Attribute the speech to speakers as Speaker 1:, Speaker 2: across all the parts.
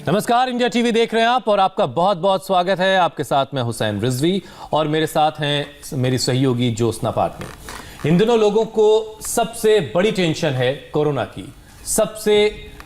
Speaker 1: नमस्कार, India TV देख रहे हैं आप और आपका बहुत बहुत स्वागत है। आपके साथ मैं हुसैन रिजवी और मेरे साथ हैं मेरी सहयोगी ज्योत्सना पाटनी। इन दिनों लोगों को सबसे बड़ी टेंशन है कोरोना की। सबसे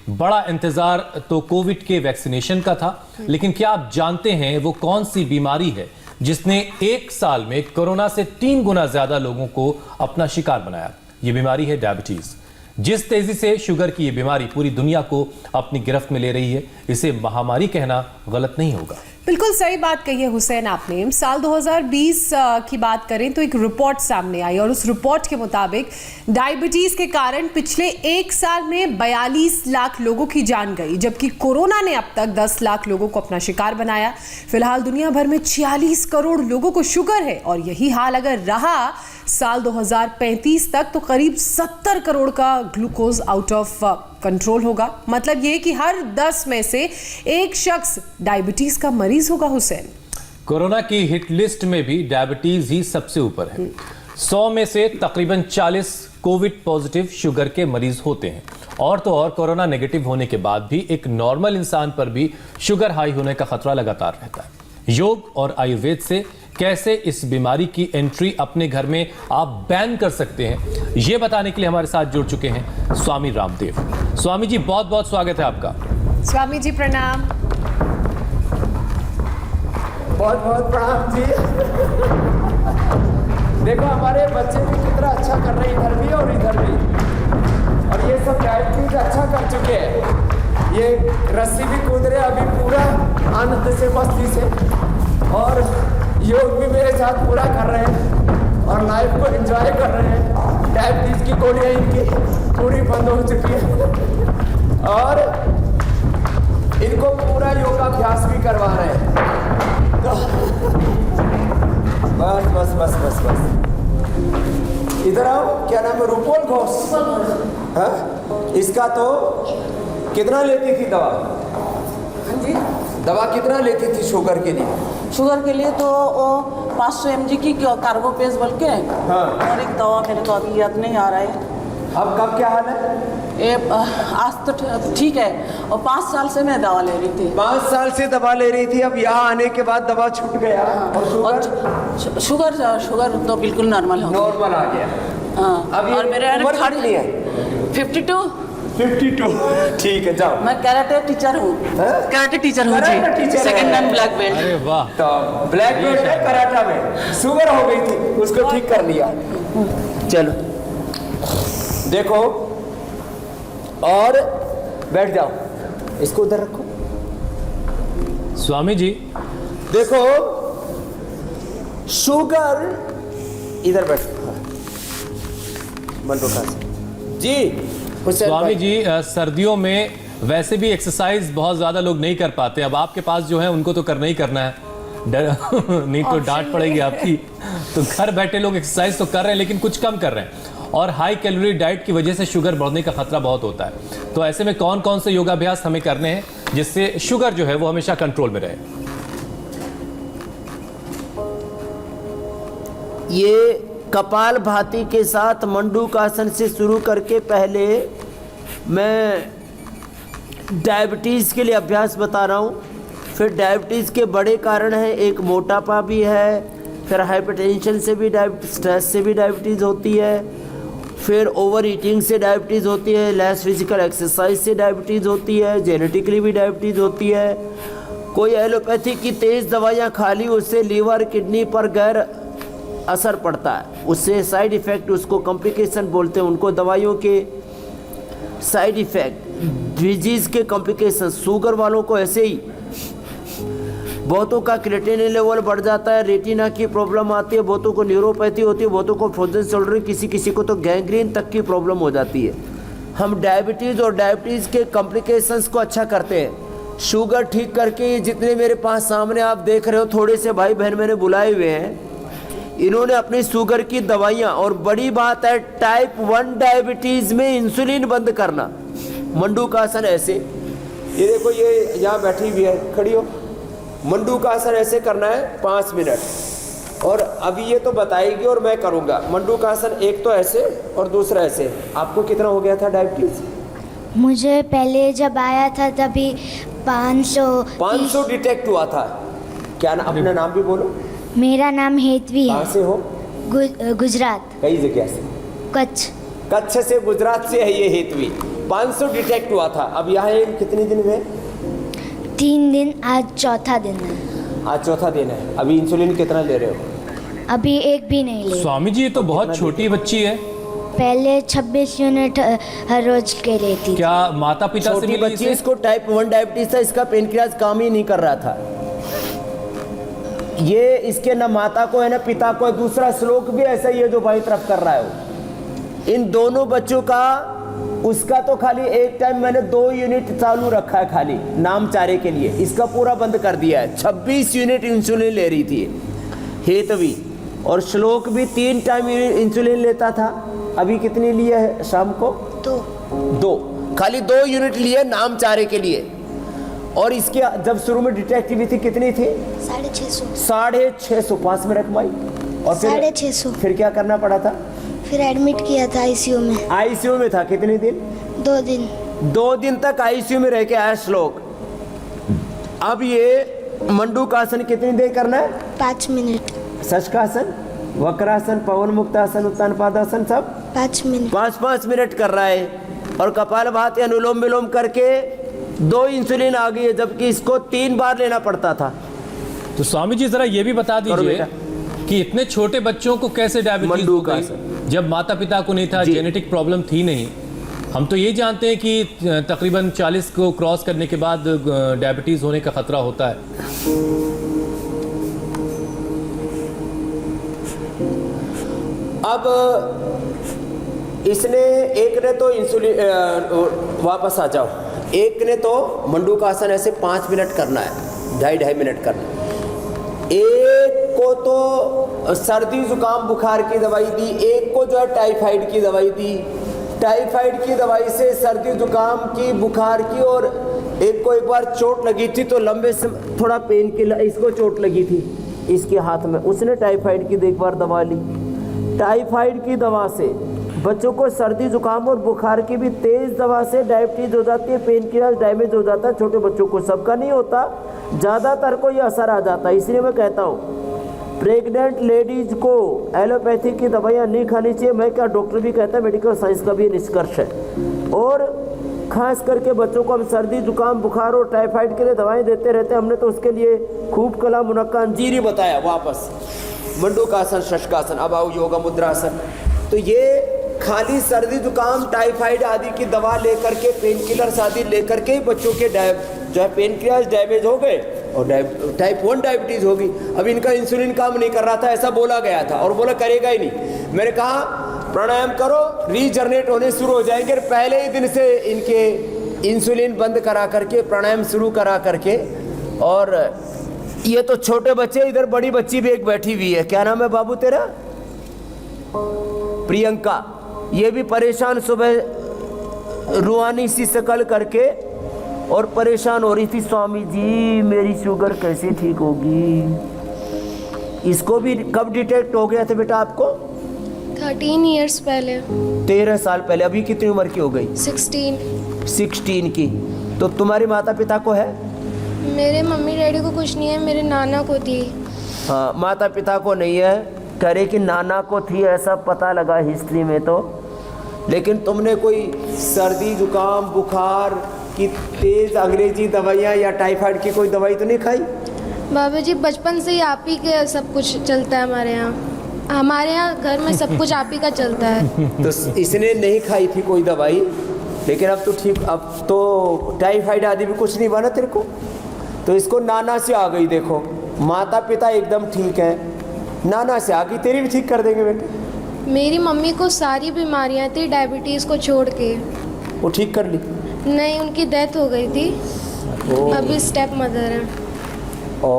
Speaker 1: बड़ा इंतजार तो कोविड के वैक्सीनेशन का था, लेकिन क्या आप जानते हैं वो कौन सी बीमारी है जिसने एक साल में कोरोना से 3 गुना ज्यादा लोगों को अपना शिकार बनाया? ये बीमारी है डायबिटीज। जिस तेजी से शुगर की ये बीमारी पूरी दुनिया को अपनी गिरफ्त में ले रही है, इसे महामारी कहना गलत नहीं होगा।
Speaker 2: बिल्कुल सही बात कही है हुसैन आपने। साल 2020 की बात करें तो एक रिपोर्ट सामने आई और उस रिपोर्ट के मुताबिक डायबिटीज के कारण पिछले एक साल में 42 लाख लोगों की जान गई, जबकि कोरोना ने अब तक 10 लाख लोगों को अपना शिकार बनाया। फिलहाल दुनिया भर में 46 करोड़ लोगों को शुगर है और यही हाल अगर रहा साल 2035 तक तो करीब 70 करोड़ का ग्लूकोज आउट ऑफ कंट्रोल होगा। मतलब ये कि हर 10 में से एक शख्स डायबिटीज का मरीज होगा। हुसैन,
Speaker 1: कोरोना की हिट लिस्ट में भी डायबिटीज ही सबसे ऊपर है। 100 में से तकरीबन 40 कोविड पॉजिटिव शुगर के मरीज होते हैं। और तो और कोरोना नेगेटिव होने के बाद भी एक नॉर्मल इंसान पर भी शुगर हाई होने का खतरा लगातार रहता है। योग और आयुर्वेद से कैसे इस बीमारी की एंट्री अपने घर में आप बैन कर सकते हैं, यह बताने के लिए हमारे साथ जुड़ चुके हैं स्वामी रामदेव। स्वामी जी, बहुत बहुत स्वागत है आपका।
Speaker 2: स्वामी जी प्रणाम।
Speaker 3: बहुत बहुत प्रणाम जी। देखो हमारे बच्चे भी कितना अच्छा कर रहे हैं, इधर भी और इधर भी। और ये सब डायबिटीज अच्छा कर चुके हैं। ये रस्सी भी कूद रहे अभी पूरा आनंद से, मस्ती से। और योग भी मेरे साथ पूरा कर रहे हैं और लाइफ को एंजॉय कर रहे हैं। डायबिटीज की गोलियां इनकी पूरी बंद हो चुकी है और इनको पूरा योगाभ्यास भी करवा रहे हैं। बस बस बस बस बस इधर आओ। क्या नाम है? रूपोल घोष। हाँ, इसका तो कितना लेती थी दवा? जी, दवा कितना लेती थी शुगर के लिए?
Speaker 4: शुगर के लिए तो वो 500 mg की कार्बोपेज बोल के।
Speaker 3: हाँ।
Speaker 4: और एक दवा मेरे को अभी याद नहीं आ रहा है।
Speaker 3: अब कब क्या हाल है?
Speaker 4: ये आज तो ठीक है। और 5 साल से मैं दवा ले रही थी।
Speaker 3: 5 साल से दवा ले रही थी, अब यहाँ आने के बाद दवा छूट गया। और
Speaker 4: शुगर तो बिल्कुल नॉर्मल हो गया।
Speaker 3: नॉर्मल आ गया।
Speaker 4: हाँ।
Speaker 3: अब
Speaker 4: और मेरे
Speaker 3: उम्र कितनी है?
Speaker 4: 52।
Speaker 3: ठीक है, जाओ।
Speaker 4: मैं कराटे टीचर हूँ। कराटे टीचर हूँ
Speaker 3: कराटे
Speaker 4: जी।
Speaker 3: टीचर
Speaker 4: सेकंड
Speaker 3: है।
Speaker 4: Man black belt.
Speaker 1: अरे वाह।
Speaker 3: तो ब्लैक बेल्ट है कराटा में। शुगर हो गई थी, उसको ठीक कर लिया। चलो देखो और बैठ जाओ। इसको उधर रखो।
Speaker 1: स्वामी जी
Speaker 3: देखो शुगर, इधर बैठ। मनोका जी।
Speaker 1: स्वामी जी, सर्दियों में वैसे भी एक्सरसाइज बहुत ज्यादा लोग नहीं कर पाते। अब आपके पास जो है उनको तो करना ही करना है, नहीं तो डांट पड़ेगी आपकी। तो घर बैठे लोग एक्सरसाइज तो कर रहे हैं लेकिन कुछ कम कर रहे हैं और हाई कैलोरी डाइट की वजह से शुगर बढ़ने का खतरा बहुत होता है। तो ऐसे में कौन कौन से योगाभ्यास हमें करने हैं जिससे शुगर जो है वो हमेशा कंट्रोल में रहे?
Speaker 5: ये कपाल भाती के साथ मंडूकासन से शुरू करके पहले मैं डायबिटीज़ के लिए अभ्यास बता रहा हूँ। फिर डायबिटीज़ के बड़े कारण हैं, एक मोटापा भी है, फिर हाइपरटेंशन से भी स्ट्रेस से भी डायबिटीज़ होती है, फिर ओवर ईटिंग से डायबिटीज़ होती है, लेस फिजिकल एक्सरसाइज से डायबिटीज़ होती है, जेनेटिकली भी डायबिटीज़ होती है। कोई एलोपैथी की तेज़ दवाइयाँ खा ली, उससे लीवर किडनी पर गैर असर पड़ता है, उससे साइड इफ़ेक्ट, उसको कॉम्प्लिकेशन बोलते हैं। उनको दवाइयों के साइड इफ़ेक्ट, डिजीज़ के कॉम्प्लिकेशन। शुगर वालों को ऐसे ही बहुतों का क्रिएटिनिन लेवल बढ़ जाता है, रेटिना की प्रॉब्लम आती है, बहुतों को न्यूरोपैथी होती है, बहुतों को फ्रोजन शोल्डर, किसी किसी को तो गैंग्रीन तक की प्रॉब्लम हो जाती है। हम डायबिटीज़ और डायबिटीज़ के कॉम्प्लिकेशंस को अच्छा करते हैं। शुगर ठीक करके जितने मेरे पास सामने आप देख रहे हो, थोड़े से भाई बहन मैंने बुलाए हुए हैं, इन्होंने अपनी शुगर की दवाइयाँ, और बड़ी बात है टाइप 1 डायबिटीज़ में इंसुलिन बंद करना। मंडूकासन ऐसे, ये देखो ये यहाँ बैठी हुई है, खड़ी हो। मंडूकासन ऐसे करना है 5 मिनट। और अभी ये तो बताएगी और मैं करूँगा। मंडूकासन एक तो ऐसे और दूसरा ऐसे। आपको कितना हो गया था डायबिटीज़?
Speaker 6: मुझे पहले जब आया था तभी
Speaker 5: 500 डिटेक्ट हुआ था। क्या ना, अपना नाम भी बोलो।
Speaker 6: मेरा नाम हेतवी
Speaker 5: कहाँ
Speaker 6: है।
Speaker 5: से हो?
Speaker 6: गुजरात,
Speaker 5: कई जगह से?
Speaker 6: कच्छ।
Speaker 5: कच्छ से, गुजरात से है ये हेतवी। 500 डिटेक्ट हुआ था। अब यहाँ ये कितने दिन हुए?
Speaker 6: 3 दिन, आज चौथा दिन है।
Speaker 5: आज चौथा दिन है। अभी इंसुलिन कितना ले रहे हो?
Speaker 6: अभी एक भी नहीं ले।
Speaker 1: स्वामी जी, ये तो बहुत छोटी बच्ची है।
Speaker 6: पहले 26 यूनिट हर रोज के लेती थी।
Speaker 1: क्या माता पिता से
Speaker 5: छोटी
Speaker 1: मिली
Speaker 5: बच्ची,
Speaker 1: इसे?
Speaker 5: इसको टाइप 1 डायबिटीज था, इसका पेनक्रियाज काम ही नहीं कर रहा था। ये इसके न माता को है न पिता को है। दूसरा श्लोक भी ऐसा ही है जो बाई तरफ कर रहा है वो। इन दोनों बच्चों का, उसका तो खाली एक टाइम मैंने 2 यूनिट चालू रखा है खाली नाम चारे के लिए, इसका पूरा बंद कर दिया है। 26 यूनिट इंसुलिन ले रही थी हेतवी, और श्लोक भी 3 टाइम इंसुलिन लेता था। अभी कितनी लिए है शाम को? 2 खाली 2 यूनिट लिए नाम चारे के लिए। और इसके जब शुरू में डिटेक्ट हुई थी कितनी थी?
Speaker 6: 650।
Speaker 5: 650 5 में रखवाई। और फिर
Speaker 6: 650।
Speaker 5: फिर क्या करना पड़ा था?
Speaker 6: फिर एडमिट किया था आईसीयू में।
Speaker 5: आईसीयू में था कितने दिन?
Speaker 6: 2 दिन।
Speaker 5: 2 दिन तक आईसीयू में रह के आया श्लोक। अब ये मंडूकासन कितनी देर करना है?
Speaker 6: 5 मिनट।
Speaker 5: शशकासन, वक्रासन, पवन मुक्तासन, उत्तान पादासन सब
Speaker 6: 5 मिनट।
Speaker 5: 5-5 मिनट कर रहा है। और कपालभाति अनुलोम विलोम करके 2 इंसुलिन आ गई है, जबकि इसको 3 बार लेना पड़ता था।
Speaker 1: तो स्वामी जी जरा ये भी बता दीजिए
Speaker 5: बेटा।
Speaker 1: कि इतने छोटे बच्चों को कैसे डायबिटीज हो
Speaker 5: मंडू का
Speaker 1: गई जब माता पिता को नहीं था,
Speaker 5: जी।
Speaker 1: जेनेटिक प्रॉब्लम थी नहीं। हम तो ये जानते हैं कि तकरीबन 40 को क्रॉस करने के बाद डायबिटीज होने का खतरा होता है।
Speaker 5: अब इसने, एक ने तो इंसुलिन, वापस आ जाओ, एक ने तो मंडूकासन ऐसे 5 मिनट करना है, 2.5 मिनट करना है। एक को तो सर्दी जुकाम बुखार की दवाई दी, एक को जो है टाइफाइड की दवाई दी। टाइफाइड की दवाई से सर्दी जुकाम की, बुखार की, और एक को एक बार चोट लगी थी तो लंबे से थोड़ा पेन किलर, इसको चोट लगी थी इसके हाथ में, उसने टाइफाइड की एक बार दवा ली। टाइफाइड की दवा से बच्चों को सर्दी जुकाम और बुखार की भी तेज दवा से डायबिटीज हो जाती है, पेन किलर डैमेज हो जाता है। छोटे बच्चों को, सबका नहीं होता, ज़्यादातर को ये असर आ जाता है। इसलिए मैं कहता हूँ प्रेग्नेंट लेडीज को एलोपैथी की दवाइयाँ नहीं खानी चाहिए। मैं क्या, डॉक्टर भी कहता है, मेडिकल साइंस का भी निष्कर्ष है। और खास करके बच्चों को हम सर्दी जुकाम बुखार और टाइफाइड के लिए दवाएं देते रहते हैं। हमने तो उसके लिए खूब कला मुनक्का अंजीरी बताया। वापस मंडूकासन, शशकासन। अब आओ योगा मुद्रासन। तो ये खाली सर्दी जुकाम टाइफाइड आदि की दवा लेकर के, पेन किलर्स आदि लेकर के बच्चों के जो है पेनक्रियाज डैमेज हो गए और टाइप 1 डायबिटीज़ होगी। अब इनका इंसुलिन काम नहीं कर रहा था, ऐसा बोला गया था, और बोला करेगा ही नहीं। मैंने कहा प्राणायाम करो, रीजनरेट होने शुरू हो जाएंगे। पहले ही दिन से इनके इंसुलिन बंद करा करके, प्राणायाम शुरू करा करके। और ये तो छोटे बच्चे, इधर बड़ी बच्ची भी एक बैठी हुई है। क्या नाम है बाबू तेरा? प्रियंका। ये भी परेशान, सुबह रूहानी सी शकल करके और परेशान हो रही थी, स्वामी जी मेरी शुगर कैसे ठीक होगी। इसको भी कब डिटेक्ट हो गया था बेटा आपको?
Speaker 7: 13 इयर्स पहले।
Speaker 5: 13 साल पहले। अभी कितनी उम्र की हो गई?
Speaker 7: 16
Speaker 5: की। तो तुम्हारे माता पिता को है?
Speaker 7: मेरे मम्मी डैडी को कुछ नहीं है, मेरे नाना को थी।
Speaker 5: हाँ, माता पिता को नहीं है, करे कि नाना को थी, ऐसा पता लगा हिस्ट्री में तो। लेकिन तुमने कोई सर्दी जुकाम बुखार की तेज अंग्रेजी दवाइयाँ या टाइफाइड की कोई दवाई तो नहीं खाई?
Speaker 7: बाबा जी बचपन से ही आप ही के सब कुछ चलता है हमारे यहाँ घर में सब कुछ आप ही का चलता है।
Speaker 5: तो इसने नहीं खाई थी कोई दवाई, लेकिन अब तो ठीक, अब तो टाइफाइड आदि भी कुछ नहीं बना तेरे को। तो इसको नाना से आ गई। देखो माता पिता एकदम ठीक है, नाना से आ गई, तेरी भी ठीक कर देंगे बेटे।
Speaker 7: मेरी मम्मी को सारी बीमारियाँ थी डायबिटीज़ को छोड़ के।
Speaker 5: वो ठीक कर ली?
Speaker 7: नहीं, उनकी डेथ हो गई थी। अभी स्टेप मदर है।
Speaker 5: ओ,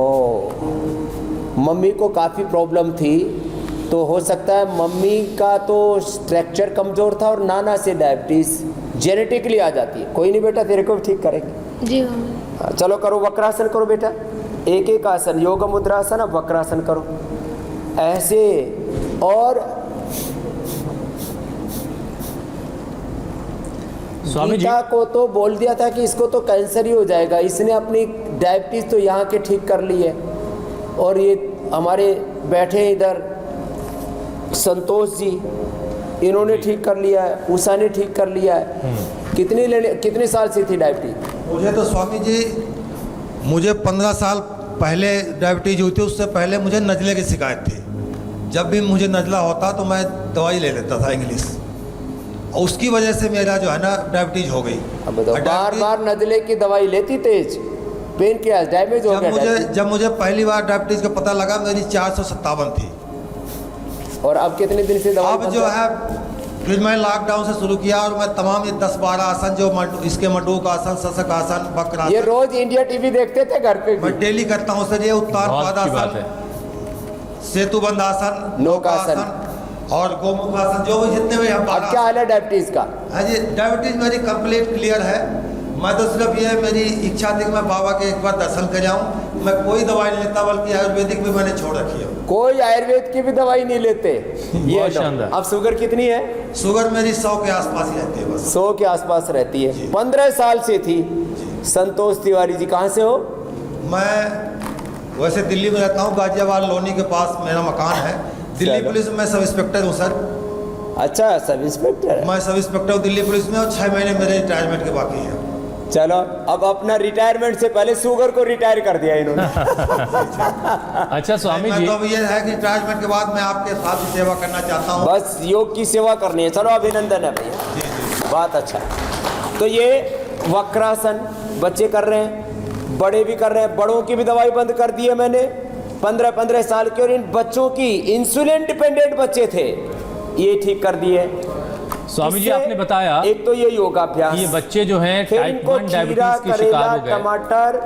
Speaker 5: मम्मी को काफ़ी प्रॉब्लम थी, तो हो सकता है मम्मी का तो स्ट्रक्चर कमज़ोर था और नाना से डायबिटीज़ जेनेटिकली आ जाती है। कोई नहीं बेटा, तेरे को भी ठीक करेंगे।
Speaker 7: जी हाँ।
Speaker 5: चलो करो, वक्रासन करो बेटा, एक एक आसन, योग मुद्रासन। अब वक्रासन करो ऐसे। और
Speaker 1: स्वामी जी
Speaker 5: गीता को तो बोल दिया था कि इसको तो कैंसर ही हो जाएगा, इसने अपनी डायबिटीज़ तो यहाँ के ठीक कर ली है। और ये हमारे बैठे इधर संतोष जी, इन्होंने ठीक कर लिया है, उषा ने ठीक कर लिया है। कितने साल से थी डायबिटीज?
Speaker 8: मुझे तो स्वामी जी, मुझे 15 साल पहले डायबिटीज हुई थी। उससे पहले मुझे नज़ले की शिकायत थी। जब भी मुझे नज़ला होता तो मैं दवाई ले लेता था इंग्लिश, और उसकी वजह से मेरा जो है ना डायबिटीज हो गई।
Speaker 5: अब बताओ, बार बार नज़ले की दवाई लेती तेज, पेन क्या डैमेज हो गया?
Speaker 8: जब मुझे पहली बार डायबिटीज का पता लगा मेरी 457 थी।
Speaker 5: और अब कितने दिन से दवाई?
Speaker 8: अब जो है फिर मैं लॉकडाउन से शुरू किया, और मैं तमाम ये 10-12 आसन जो इसके मंडूक आसन, शशक आसन, वक्रासन,
Speaker 5: ये रोज इंडिया टीवी देखते थे घर पे?
Speaker 8: मैं डेली करता हूँ सर। ये उत्तान
Speaker 1: बहुत अच्छी बात
Speaker 8: पादासन,
Speaker 1: है।
Speaker 8: सेतुबंध आसन,
Speaker 5: नौकासन
Speaker 8: और गोमुख आसन, जो भी जितने भी हम।
Speaker 5: अब क्या हाल है डायबिटीज का?
Speaker 8: हाँ जी, डायबिटीज मेरी कंप्लीट क्लियर है। मैं तो सिर्फ ये मेरी इच्छा थी कि मैं बाबा के एक बार दर्शन कर जाऊँ। मैं कोई दवाई नहीं लेता, बल्कि आयुर्वेदिक भी मैंने छोड़ रखी है।
Speaker 5: कोई आयुर्वेद की भी दवाई नहीं लेते? ये
Speaker 1: बहुत शानदार।
Speaker 5: अब शुगर कितनी है?
Speaker 8: शुगर मेरी 100 के आसपास ही रहती है बस।
Speaker 5: 100 के आसपास रहती है। 15 साल से थी। संतोष तिवारी जी कहाँ से हो?
Speaker 8: मैं वैसे दिल्ली में रहता हूँ, गाजियाबाद लोनी के पास मेरा मकान है। दिल्ली पुलिस में सब इंस्पेक्टर हूँ सर।
Speaker 5: अच्छा, सब इंस्पेक्टर?
Speaker 8: मैं सब इंस्पेक्टर हूँ दिल्ली पुलिस में, और 6 महीने मेरे रिटायरमेंट के बाकी हैं।
Speaker 5: चलो, अब अपना रिटायरमेंट से पहले शुगर को रिटायर कर दिया इन्होंने।
Speaker 1: अच्छा स्वामी जी,
Speaker 8: तो ये है कि रिटायरमेंट के बाद मैं आपके साथ ही सेवा करना चाहता हूँ।
Speaker 5: बस योग की सेवा करनी है। चलो, अभिनंदन है भैया, बात अच्छा है। तो ये वक्रासन बच्चे कर रहे हैं, बड़े भी कर रहे हैं। बड़ों की भी दवाई बंद कर दी है मैंने, 15-15 साल के। और इन बच्चों की, इंसुलिन डिपेंडेंट बच्चे थे, ये ठीक कर दिए।
Speaker 1: स्वामी जी आपने बताया
Speaker 5: एक तो ये योगाभ्यास,
Speaker 1: ये बच्चे जो हैं
Speaker 5: फिर
Speaker 1: टाइप
Speaker 5: इनको
Speaker 1: 1 डायबिटीज
Speaker 5: खीरा,
Speaker 1: के
Speaker 5: करेला,
Speaker 1: शिकार हो गए।
Speaker 5: टमाटर,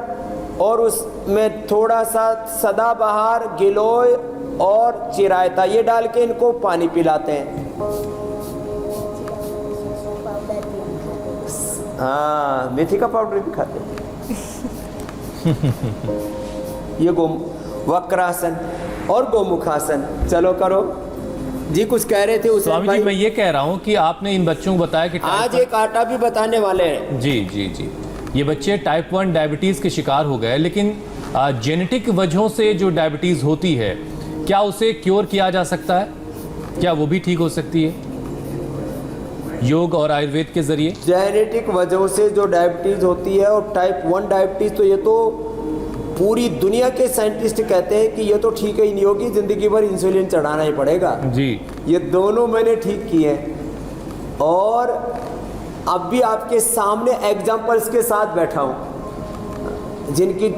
Speaker 5: और उसमें थोड़ा सा सदाबहार, गिलोय और चिरायता, ये डाल के इनको पानी पिलाते हैं। हाँ, मेथी का पाउडर भी खाते हैं। ये वक्रासन और गोमुखासन। चलो करो जी, कुछ कह रहे थे उसे?
Speaker 1: स्वामी जी मैं ये कह रहा हूँ कि आपने इन बच्चों को बताया कि
Speaker 5: आज एक आटा भी बताने वाले हैं।
Speaker 1: जी जी जी, ये बच्चे टाइप 1 डायबिटीज के शिकार हो गए, लेकिन जेनेटिक वजहों से जो डायबिटीज होती है, क्या उसे क्योर किया जा सकता है? क्या वो भी ठीक हो सकती है योग और आयुर्वेद के जरिए?
Speaker 5: जेनेटिक वजहों से जो डायबिटीज होती है, और टाइप 1 डायबिटीज, तो ये तो पूरी दुनिया के साइंटिस्ट कहते हैं कि ये तो ठीक ही नहीं होगी, जिंदगी भर इंसुलिन चढ़ाना ही पड़ेगा। जी, ये दोनों मैंने ठीक किए हैं, और अब भी आपके सामने एग्जाम्पल्स के साथ बैठा हूँ। जिनकी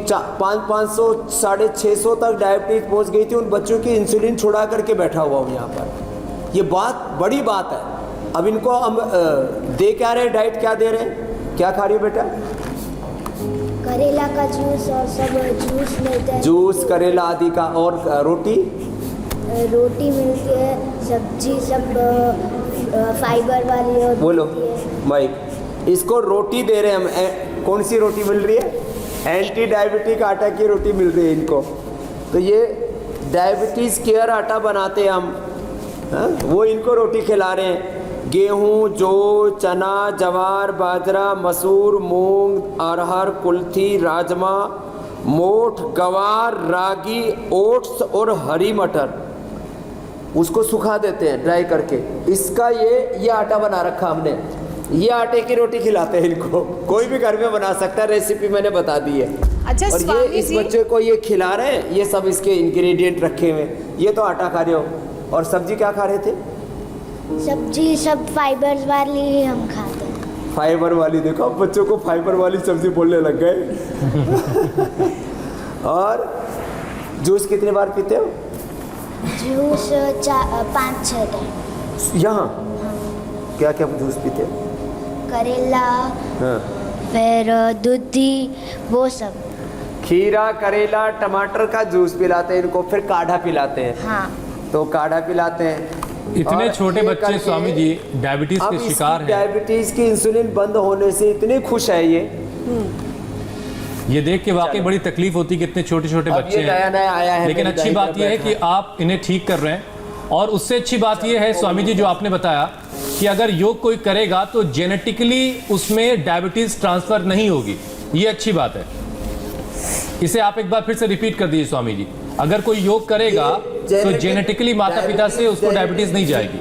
Speaker 5: 500 650 तक डायबिटीज पहुँच गई थी, उन बच्चों की इंसुलिन छुड़ा करके बैठा हुआ हूँ यहाँ पर। ये बात बड़ी बात है। अब इनको हम दे क्या रहे हैं, डाइट क्या दे रहे हैं? क्या खा रही हो बेटा?
Speaker 6: करेला का जूस और सब जूस मिलते हैं।
Speaker 5: जूस, करेला आदि का। और रोटी?
Speaker 6: रोटी मिलती है, सब्जी सब फाइबर वाली होती है।
Speaker 5: बोलो भाई, इसको रोटी दे रहे हैं हम। कौन सी रोटी मिल रही है? एंटी डायबिटिक आटा की रोटी मिल रही है इनको। तो ये डायबिटीज़ केयर आटा बनाते हैं हम, वो इनको रोटी खिला रहे हैं। गेहूँ, जौ, चना, जवार, बाजरा, मसूर, मूंग, अरहर, कुल्थी, राजमा, मोठ, गवार, रागी, ओट्स और हरी मटर, उसको सुखा देते हैं ड्राई करके। इसका ये आटा बना रखा हमने। ये आटे की रोटी खिलाते हैं इनको। कोई भी घर में बना सकता है, रेसिपी मैंने बता दी है।
Speaker 2: अच्छा,
Speaker 5: और ये इस बच्चे को ये खिला रहे हैं, ये सब इसके इंग्रेडिएंट रखे हुए। ये तो आटा खा रहे हो। और सब्जी क्या खा रहे थे?
Speaker 6: सब्जी सब फाइबर वाली ही हम खाते हैं।
Speaker 5: फाइबर वाली? देखो, अब बच्चों को फाइबर वाली सब्जी बोलने लग गए। और जूस कितनी बार पीते हो?
Speaker 6: Juice 5-6 time.
Speaker 5: यहाँ क्या क्या जूस पीते हो?
Speaker 6: करेला,
Speaker 5: हाँ,
Speaker 6: फिर दूधी, वो सब।
Speaker 5: खीरा, करेला, टमाटर का जूस पिलाते हैं इनको, फिर काढ़ा पिलाते हैं।
Speaker 6: हाँ,
Speaker 5: तो काढ़ा पिलाते हैं।
Speaker 1: इतने छोटे बच्चे स्वामी जी डायबिटीज के शिकार हैं।
Speaker 5: डायबिटीज की इंसुलिन बंद होने से इतने खुश है
Speaker 1: ये देख के वाकई बड़ी तकलीफ होती है कि इतने छोटे छोटे बच्चे
Speaker 5: नया नया आया है।
Speaker 1: लेकिन अच्छी बात यह है कि आप इन्हें ठीक कर रहे हैं। और उससे अच्छी बात यह है स्वामी जी जो आपने बताया कि अगर योग कोई करेगा तो जेनेटिकली उसमें डायबिटीज ट्रांसफर नहीं होगी। ये अच्छी बात है। इसे आप एक बार फिर से रिपीट कर दीजिए स्वामी जी। अगर कोई योग करेगा तो जेनेटिकली माता पिता से उसको डायबिटीज नहीं जाएगी।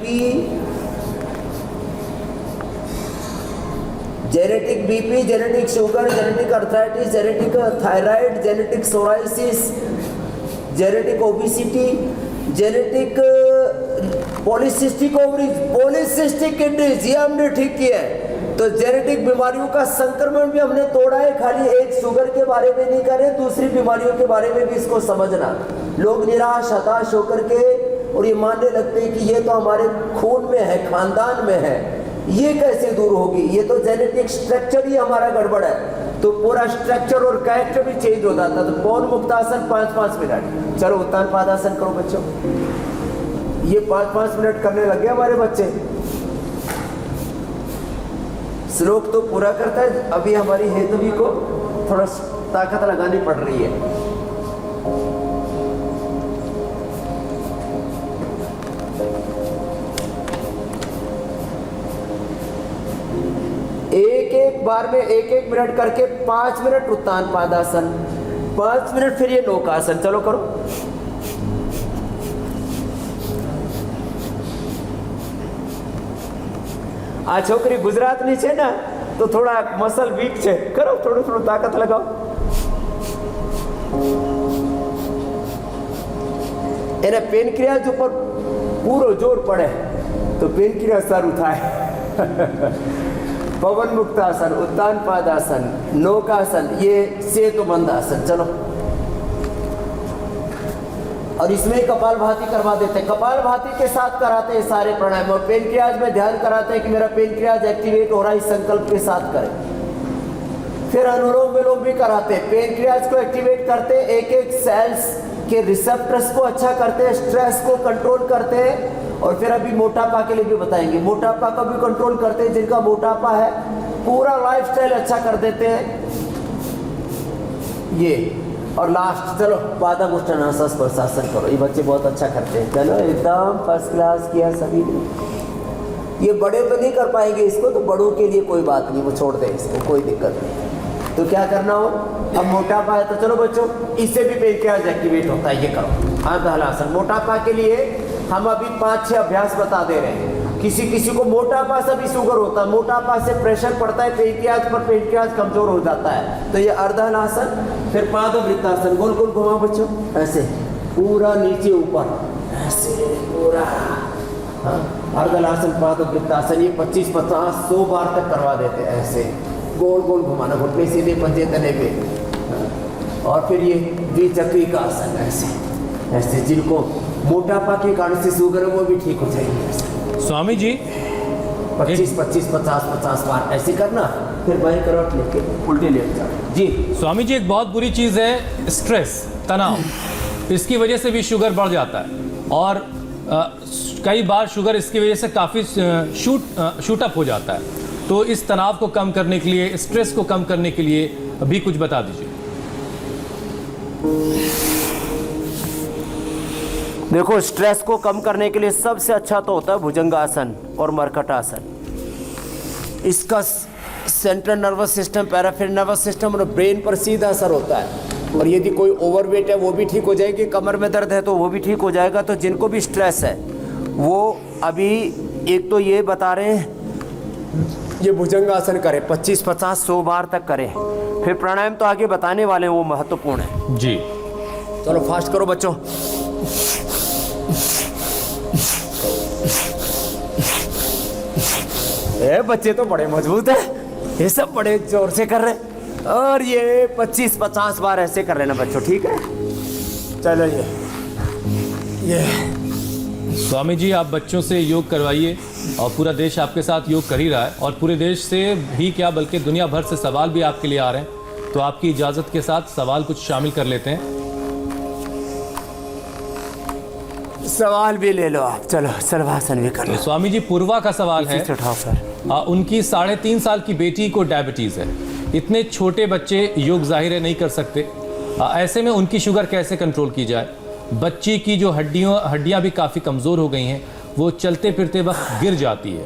Speaker 5: Genetic BP, genetic sugar, genetic arthritis, genetic thyroid, genetic psoriasis, genetic obesity, genetic polycystic ovaries, polycystic kidneys, ये हमने ठीक किया है। तो जेनेटिक बीमारियों का संक्रमण भी हमने तोड़ा है। खाली एक शुगर के बारे में नहीं कर रहे, दूसरी बीमारियों के बारे में भी इसको समझना। लोग निराश हताश होकर के और ये मानने लगते हैं कि ये तो हमारे खून में है, खानदान में है, ये कैसे दूर होगी, ये तो जेनेटिक स्ट्रक्चर ही हमारा गड़बड़ है। तो पूरा स्ट्रक्चर और कैरेक्टर भी चेंज हो जाता। तो पवन मुक्तासन 5-5 मिनट। चलो उत्तान पादासन करो बच्चों। ये 5-5 मिनट करने लगे हमारे बच्चे। श्लोक तो पूरा करता है, अभी हमारी हेतवी को थोड़ा ताकत लगानी पड़ रही है। एक बार में 1-1 मिनट करके 5 मिनट उत्तान पादासन, 5 मिनट फिर ये नौकासन। चलो करो। आ छोकरी गुजरात ની છે ને તો થોડા મસલ વીક છે, કરો થોડું તાકાત લગાવો। એને પેનક્રિયાસ ઉપર પૂરો જોર પડે તો પેનક્રિયાસ સારું થાય। पवन मुक्तासन, उत्तान पादासन, नौकासन, ये सेतुबंध आसन। चलो, और इसमें कपालभाति करवा देते हैं। कपालभाति के साथ कराते हैं सारे प्राणायाम, और पेनक्रियाज में ध्यान कराते हैं कि मेरा पेनक्रियाज एक्टिवेट हो रहा है, इस संकल्प के साथ करें। फिर अनुलोम विलोम भी कराते हैं, पेनक्रियाज को एक्टिवेट करते हैं, एक सेल्स के रिसेप्टर्स को अच्छा करते हैं, स्ट्रेस को कंट्रोल करते हैं। और फिर अभी मोटापा के लिए भी बताएंगे, मोटापा का भी कंट्रोल करते हैं। जिनका मोटापा है पूरा लाइफस्टाइल अच्छा कर देते हैं ये। और लास्ट चलो पादामुष्टानासन स्पर्शासन करो। ये बच्चे बहुत अच्छा करते हैं। चलो एकदम फर्स्ट क्लास किया सभी ने। ये बड़े तो नहीं कर पाएंगे इसको, तो बड़ों के लिए कोई बात नहीं, वो छोड़ दें इसको, कोई दिक्कत नहीं। तो क्या करना हो, अब मोटापा है तो चलो बच्चों इससे भी पेनक्रियाज एक्टिवेट होता है, ये करो अर्धहलासन। मोटापा के लिए हम अभी 5-6 अभ्यास बता दे रहे हैं। किसी को मोटापा से भी शुगर होता है, मोटापा से प्रेशर पड़ता है पेनक्रियाज पर, पेनक्रियाज कमजोर हो जाता है। तो ये अर्धहलासन, फिर पादवृत्तासन, गोल गोल घुमाओ बच्चों, ऐसे पूरा नीचे ऊपर, ऐसे पूरा। अर्धहलासन, पादवृत्तासन, ये 25-50-100 बार तक करवा देते हैं। ऐसे गोल गोल घुमाना, घुटने सीधे, पंजे तने पे। और फिर ये द्विचक्री का आसन, ऐसे जिनको मोटापा के कारण से शुगर है वो भी ठीक हो जाएगी।
Speaker 1: स्वामी जी
Speaker 5: 25-50 बार ऐसे करना, फिर बाएं करवट लेके उल्टे लेट जाओ। जी
Speaker 1: स्वामी जी, एक बहुत बुरी चीज़ है स्ट्रेस, तनाव। इसकी वजह से भी शुगर बढ़ जाता है, और कई बार शुगर इसकी वजह से काफ़ी शूट अप हो जाता है। तो इस तनाव को कम करने के लिए, स्ट्रेस को कम करने के लिए भी कुछ बता दीजिए।
Speaker 5: देखो, स्ट्रेस को कम करने के लिए सबसे अच्छा तो होता है भुजंगासन और मरकटासन। इसका central nervous system, peripheral nervous system और ब्रेन पर सीधा असर होता है। और यदि कोई ओवरवेट है वो भी ठीक हो जाएगी, कमर में दर्द है तो वो भी ठीक हो जाएगा। तो जिनको भी स्ट्रेस है वो अभी एक तो ये बता रहे हैं, ये भुजंगासन करें 25-50-100 बार तक करें। फिर प्राणायाम तो आगे बताने वाले हैं, वो महत्वपूर्ण है
Speaker 1: जी।
Speaker 5: चलो फास्ट करो बच्चों। ये बच्चे तो बड़े मजबूत है, ये सब बड़े जोर से कर रहे हैं। और ये 25-50 बार ऐसे कर लेना बच्चों, ठीक है। चलो ये
Speaker 1: स्वामी जी, आप बच्चों से योग करवाइए, और पूरा देश आपके साथ योग कर ही रहा है, और पूरे देश से भी क्या बल्कि दुनिया भर से सवाल भी आपके लिए आ रहे हैं। तो आपकी इजाज़त के साथ सवाल कुछ शामिल कर लेते हैं।
Speaker 5: सवाल भी ले लो आप। चलो सर्वासन भी कर लो।
Speaker 1: स्वामी जी, पूर्वा का सवाल है, उनकी 3.5 साल की बेटी को डायबिटीज़ है। इतने छोटे बच्चे योग जाहिर है नहीं कर सकते, ऐसे में उनकी शुगर कैसे कंट्रोल की जाए? बच्ची की जो हड्डियां भी काफ़ी कमज़ोर हो गई हैं, वो चलते फिरते वक्त गिर जाती है।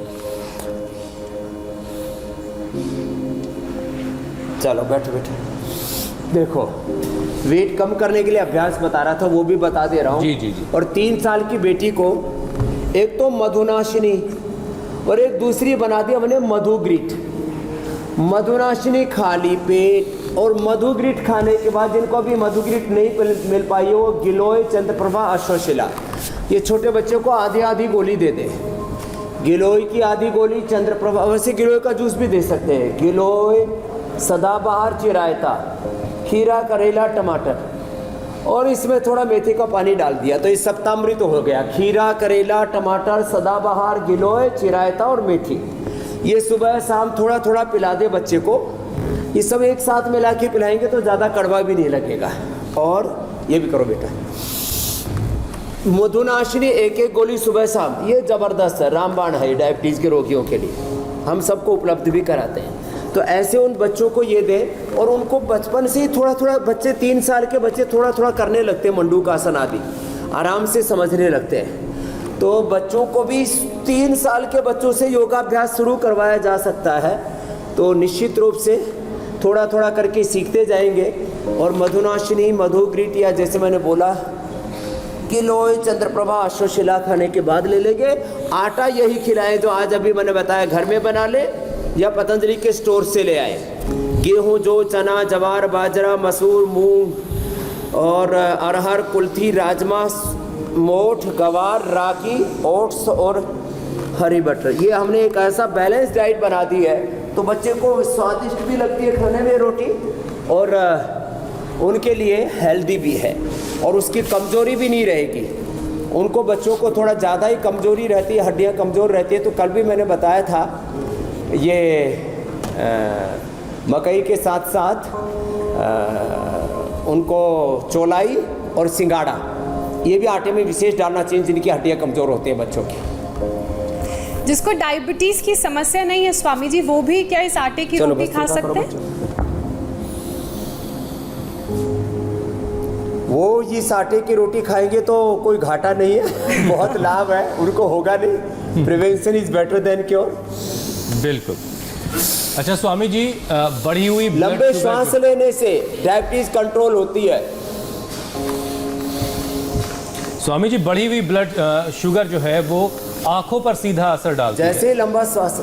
Speaker 3: चलो बैठो बैठो। देखो वेट कम करने के लिए अभ्यास बता रहा था, वो भी बता दे रहा हूँ।
Speaker 1: जी, जी, जी।
Speaker 3: और 3 साल की बेटी को एक तो मधुनाशिनी और एक दूसरी बना दी हमने मधुग्रीट। मधुनाशिनी खाली पेट और मधुग्रीट खाने के बाद जिनको अभी मधुग्रीट नहीं मिल पाई है वो गिलोय, चंद्रप्रभा, अश्वशिला, ये छोटे बच्चों को आधी आधी गोली दे दे। गिलोय की आधी गोली, चंद्रप्रभा, वैसे गिलोय का जूस भी दे सकते हैं। गिलोय, सदाबहार, चिरायता, खीरा, करेला, टमाटर और इसमें थोड़ा मेथी का पानी डाल दिया तो ये सप्तामृत हो गया। खीरा, करेला, टमाटर, सदाबहार, गिलोय, चिरायता और मेथी, ये सुबह शाम थोड़ा थोड़ा पिला दे बच्चे को। ये सब एक साथ मिला के पिलाएंगे तो ज़्यादा कड़वा भी नहीं लगेगा। और ये भी करो बेटा, मधुनाशिनी 1-1 गोली सुबह शाम, ये ज़बरदस्त है, रामबाण है डायबिटीज़ के रोगियों के लिए, हम सबको उपलब्ध भी कराते हैं। तो ऐसे उन बच्चों को ये दें और उनको बचपन से ही थोड़ा थोड़ा, बच्चे 3 साल के बच्चे थोड़ा थोड़ा करने लगते हैं, मंडूकासन आदि आराम से समझने लगते हैं। तो बच्चों को भी 3 साल के बच्चों से योगाभ्यास शुरू करवाया जा सकता है। तो निश्चित रूप से थोड़ा थोड़ा करके सीखते जाएंगे। और मधुनाशिनी, मधुग्रीट या जैसे मैंने बोला गिलोय, चंद्रप्रभा, अश्वशिला खाने के बाद ले लेंगे। आटा यही खिलाएं जो आज अभी मैंने बताया, घर में बना ले या पतंजलि के स्टोर से ले आए। गेहूं, जौ, चना, जवार, बाजरा, मसूर, मूंग और अरहर, कुल्थी, राजमा, मोठ, गवार, रागी, ओट्स और हरी मटर, ये हमने एक ऐसा बैलेंस डाइट बना दी है तो बच्चे को स्वादिष्ट भी लगती है खाने में रोटी और उनके लिए हेल्दी भी है और उसकी कमज़ोरी भी नहीं रहेगी। उनको बच्चों को थोड़ा ज़्यादा ही कमज़ोरी रहती है, हड्डियाँ कमज़ोर रहती है। तो कल भी मैंने बताया था ये मकई के साथ साथ उनको चौलाई और सिंगाड़ा, ये भी आटे में विशेष डालना चाहिए जिनकी हड्डियाँ कमज़ोर होती हैं बच्चों की।
Speaker 2: जिसको डायबिटीज की समस्या नहीं है स्वामी जी, वो भी क्या इस आटे की रोटी खा सकते हैं?
Speaker 3: वो इस आटे की रोटी खाएंगे तो कोई घाटा नहीं है, बहुत लाभ है, उनको होगा नहीं। Prevention is better than cure.
Speaker 1: बिल्कुल। अच्छा स्वामी जी, बढ़ी हुई
Speaker 3: लंबे श्वास लेने से डायबिटीज कंट्रोल होती है।
Speaker 1: स्वामी जी, बढ़ी हुई ब्लड शुगर जो है वो आंखों पर सीधा असर डालती है।
Speaker 3: जैसे लंबा श्वास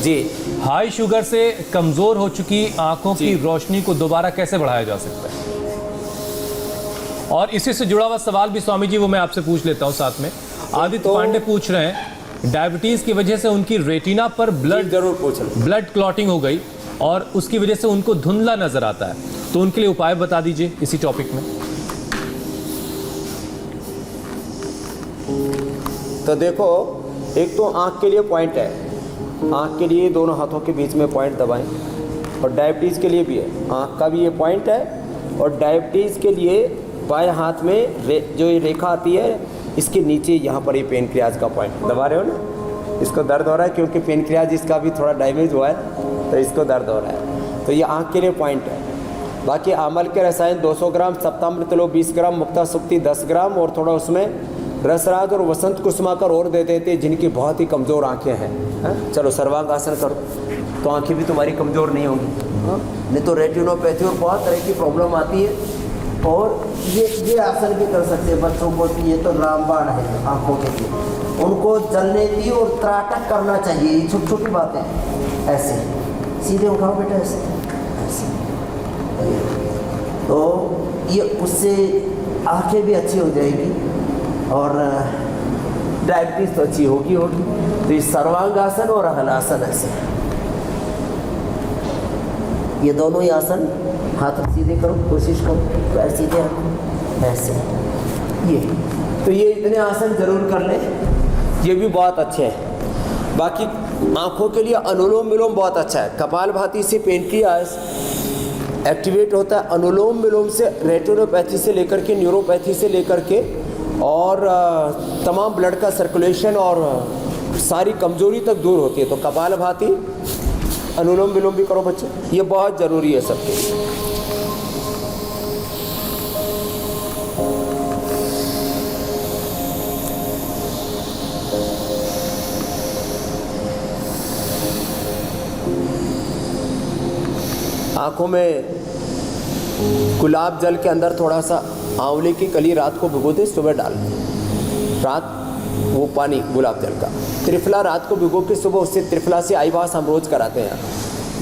Speaker 3: जी।
Speaker 1: हाई शुगर से कमजोर हो चुकी आंखों की रोशनी को दोबारा कैसे बढ़ाया जा सकता है? और इसी से जुड़ा हुआ सवाल भी स्वामी जी वो मैं आपसे पूछ लेता हूं साथ में। आदित्य पांडे पूछ रहे हैं डायबिटीज की वजह से उनकी रेटिना पर ब्लड क्लॉटिंग हो गई और उसकी वजह से उनको धुंधला नजर आता है, तो उनके लिए उपाय बता दीजिए इसी टॉपिक में।
Speaker 3: तो देखो, एक तो आँख के लिए पॉइंट है, आँख के लिए दोनों हाथों के बीच में पॉइंट दबाएं, और डायबिटीज़ के लिए भी है, आँख का भी ये पॉइंट है। और डायबिटीज़ के लिए बाएं हाथ में जो ये रेखा आती है इसके नीचे यहाँ पर ये पेनक्रियाज का पॉइंट दबा रहे हो ना, इसको दर्द हो रहा है क्योंकि पेनक्रियाज इसका भी थोड़ा डैमेज हुआ है तो इसको दर्द हो रहा है, तो ये आँख के लिए पॉइंट है। बाकी आमल के रसायन 200 ग्राम, सप्तामृत लो 20 ग्राम, मुक्ता सुक्ति 10 ग्राम और थोड़ा उसमें रसराज और वसंत कुसुमाकर और दे देते जिनकी बहुत ही कमज़ोर आंखें हैं। चलो सर्वांग आसन करो तो आंखें भी तुम्हारी कमज़ोर नहीं होंगी, नहीं तो रेटिनोपैथी और बहुत तरह की प्रॉब्लम आती है। और ये आसन भी कर सकते हैं बच्चों को, ये तो रामबाण है आंखों के लिए, उनको जलने की और त्राटक करना चाहिए, ये छोटी छोटी बातें। ऐसे सीधे उठाओ बेटा, ऐसे तो ये उससे आंखें भी अच्छी हो जाएगी और डायबिटीज तो अच्छी होगी। तो ये सर्वांग आसन और हलासन ऐसे, ये दोनों ही आसन हाथ सीधे करो, कोशिश करो, पैर सीधे रखो ऐसे। ये तो ये इतने आसन जरूर कर लें, ये भी बहुत अच्छे हैं। बाकी आँखों के लिए अनुलोम विलोम बहुत अच्छा है। कपालभाति से पेनक्रियाज एक्टिवेट होता है, अनुलोम विलोम से रेटिनोपैथी से लेकर के न्यूरोपैथी से लेकर के और तमाम ब्लड का सर्कुलेशन और सारी कमजोरी तक दूर होती है। तो कपालभाति, अनुलोम विलोम भी करो बच्चे, ये बहुत ज़रूरी है सबके लिए। आँखों में गुलाब जल के अंदर थोड़ा सा आंवले की कली रात को भिगो दे, सुबह डाल रात वो पानी गुलाब जल का। त्रिफला रात को भिगो के सुबह उससे त्रिफला से आईवास हम रोज़ कराते हैं,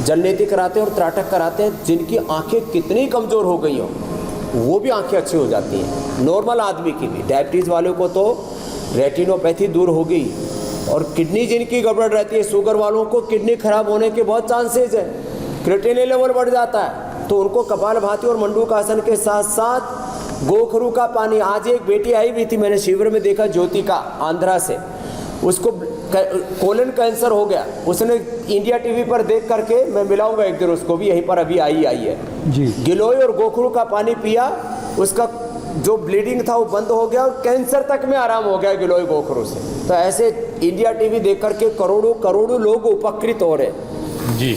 Speaker 3: जलनेती कराते हैं और त्राटक कराते हैं। जिनकी आंखें कितनी कमज़ोर हो गई हों वो भी आंखें अच्छी हो जाती हैं, नॉर्मल आदमी की भी। डायबिटीज़ वालों को तो रेटिनोपैथी दूर हो गई। और किडनी जिनकी गड़बड़ रहती है, शुगर वालों को किडनी खराब होने के बहुत चांसेस है, क्रिएटिनिन लेवल बढ़ जाता है, तो उनको कपालभाति और मंडूकासन के साथ साथ गोखरू का पानी। आज एक बेटी आई हुई थी, मैंने शिविर में देखा, ज्योति का, आंध्रा से, उसको कोलन कैंसर हो गया। उसने इंडिया टीवी पर देख करके, मैं मिलाऊंगा एक दिन उसको भी, यहीं पर अभी आई है जी, गिलोय और गोखरू का पानी पिया, उसका जो ब्लीडिंग था वो बंद हो गया और कैंसर तक में आराम हो गया गिलोय गोखरू से। तो ऐसे इंडिया टीवी देख करके करोड़ों करोड़ों लोग उपकृत हो रहे
Speaker 1: जी।